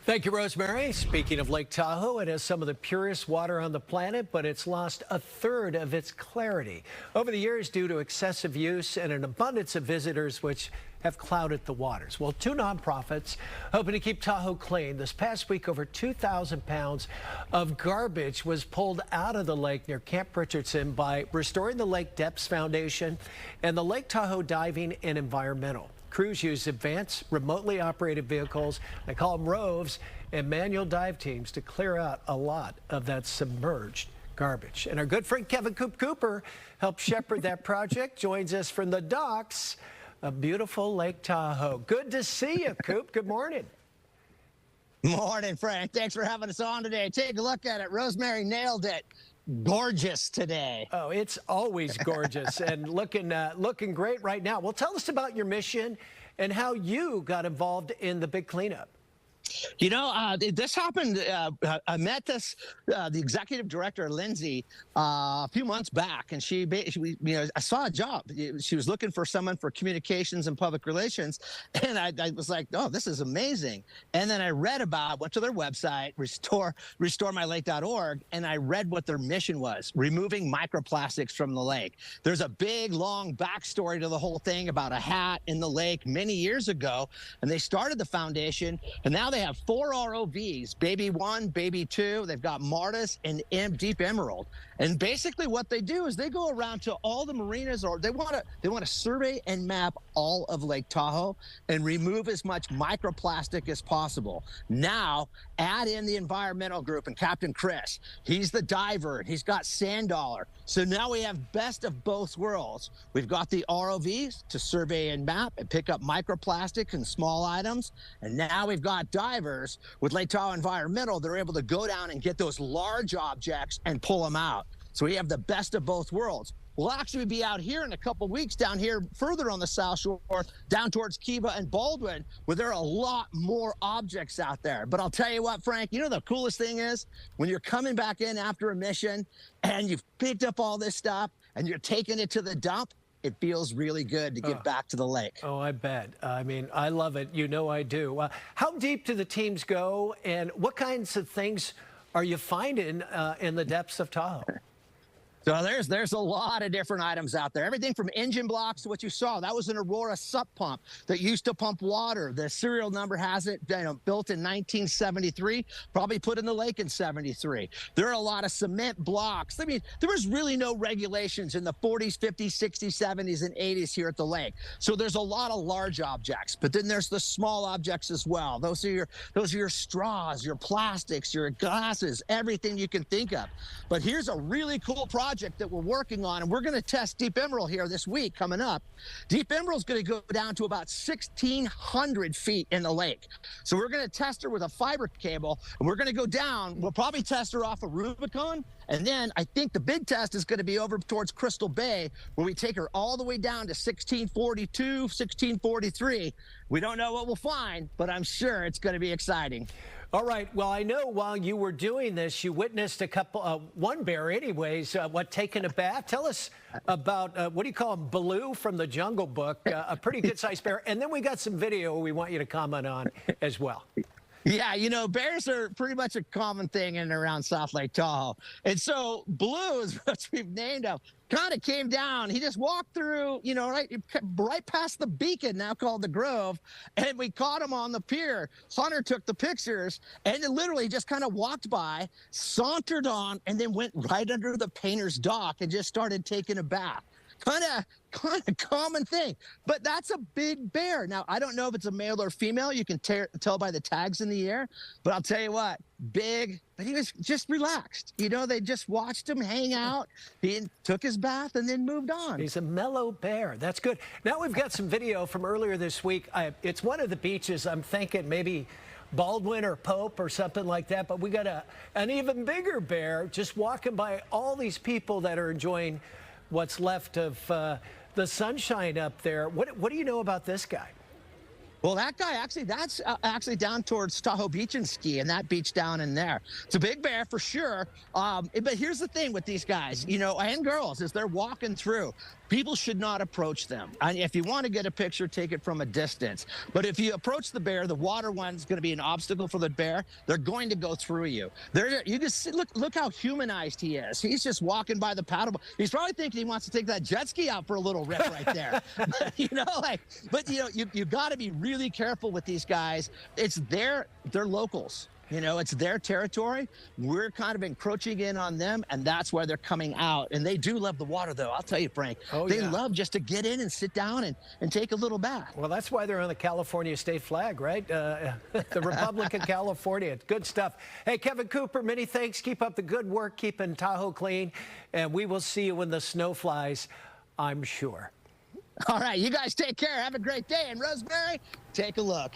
Thank you, Rosemary. Speaking of Lake Tahoe, it has some of the purest water on the planet, but it's lost a third of its clarity over the years due to excessive use and an abundance of visitors, which have clouded the waters. Well, two nonprofits hoping to keep Tahoe clean. This past week, over 2,000 pounds of garbage was pulled out of the lake near Camp Richardson by Restoring the Lake Depths Foundation and the Lake Tahoe Diving and Environmental. Crews use advanced, remotely operated vehicles, they call them roves, and manual dive teams to clear out a lot of that submerged garbage. And our good friend Kevin Cooper helped shepherd that project, joins us from the docks of beautiful Lake Tahoe. Good to see you, Coop. Good morning. Morning, Frank. Thanks for having us on today. Take a look at it. Rosemary nailed it. Gorgeous today. Oh, it's always gorgeous and looking great right now. Well, tell us about your mission and how you got involved in the big cleanup. You know, this happened. I met the executive director, Lindsay, a few months back, and I saw a job. She was looking for someone for communications and public relations, and I was like, oh, this is amazing. And then I went to their website, restoremylake.org, and I read what their mission was: removing microplastics from the lake. There's a big, long backstory to the whole thing about a hat in the lake many years ago, and they started the foundation, and now they have 4 ROVs, Baby 1, Baby 2. They've got Martis and Deep Emerald. And basically what they do is they go around to all the marinas, or they want to survey and map all of Lake Tahoe and remove as much microplastic as possible. Now, add in the environmental group and Captain Chris. He's the diver, and he's got Sand Dollar. So now we have best of both worlds. We've got the ROVs to survey and map and pick up microplastic and small items. And now we've got divers with Lake Tahoe Environmental. They're able to go down and get those large objects and pull them out. So we have the best of both worlds. We'll actually be out here in a couple weeks down here further on the South Shore, down towards Kiva and Baldwin, where there are a lot more objects out there. But I'll tell you what, Frank, you know the coolest thing is when you're coming back in after a mission and you've picked up all this stuff and you're taking it to the dump. It feels really good to get back to the lake. Oh, I bet. I mean, I love it. You know I do. How deep do the teams go, and what kinds of things are you finding in the depths of Tahoe? So there's a lot of different items out there. Everything from engine blocks to what you saw. That was an Aurora sup pump that used to pump water. The serial number has it, built in 1973, probably put in the lake in 73. There are a lot of cement blocks. I mean, there was really no regulations in the 40s, 50s, 60s, 70s, and 80s here at the lake. So there's a lot of large objects, but then there's the small objects as well. Those are your straws, your plastics, your glasses, everything you can think of. But here's a really cool project that we're working on, and we're going to test Deep Emerald here this week coming up. Deep Emerald's going to go down to about 1,600 feet in the lake. So we're going to test her with a fiber cable, and we're going to go down. We'll probably test her off a Rubicon, and then I think the big test is going to be over towards Crystal Bay, where we take her all the way down to 1642, 1643. We don't know what we'll find, but I'm sure it's going to be exciting. All right. Well, I know while you were doing this, you witnessed one bear anyways, taking a bath. Tell us about, what do you call him, Baloo from the Jungle Book, a pretty good-sized bear. And then we got some video we want you to comment on as well. Yeah, you know, bears are pretty much a common thing in and around South Lake Tahoe. And so Blue is what we've named him. Kind of came down. He just walked through, right past the beacon, now called the Grove, and we caught him on the pier. Hunter took the pictures, and then literally just kind of walked by, sauntered on, and then went right under the painter's dock and just started taking a bath. Kind of common thing, but that's a big bear. Now, I don't know if it's a male or female. You can tell by the tags in the air, but I'll tell you what, big, but he was just relaxed. You know, they just watched him hang out. He took his bath and then moved on. He's a mellow bear. That's good. Now we've got some video from earlier this week. It's one of the beaches. I'm thinking maybe Baldwin or Pope or something like that, but we got an even bigger bear just walking by all these people that are enjoying what's left of the sunshine up there. What do you know about this guy? Well, that guy that's actually down towards Tahoe Beach and Ski, and that beach down in there. It's a big bear for sure. But here's the thing with these guys, and girls, as they're walking through, People should not approach them. And if you want to get a picture, take it from a distance. But if you approach the bear, the water one's going to be an obstacle for the bear. They're going to go through you. You just see, look how humanized he is. He's just walking by the paddleboard. He's probably thinking he wants to take that jet ski out for a little rip right there. But you got to be really careful with these guys. They're locals. It's their territory. We're kind of encroaching in on them, and that's why they're coming out. And they do love the water, though. I'll tell you, Frank. They love just to get in and sit down and take a little bath. Well, that's why they're on the California state flag, right? The Republic of California. Good stuff. Hey, Kevin Cooper, many thanks. Keep up the good work, keeping Tahoe clean. And we will see you when the snow flies, I'm sure. All right, you guys take care. Have a great day. And Rosemary, take a look.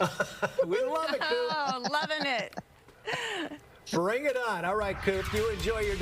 We love it, Coop. Oh, loving it. Bring it on. All right, Coop, you enjoy your day.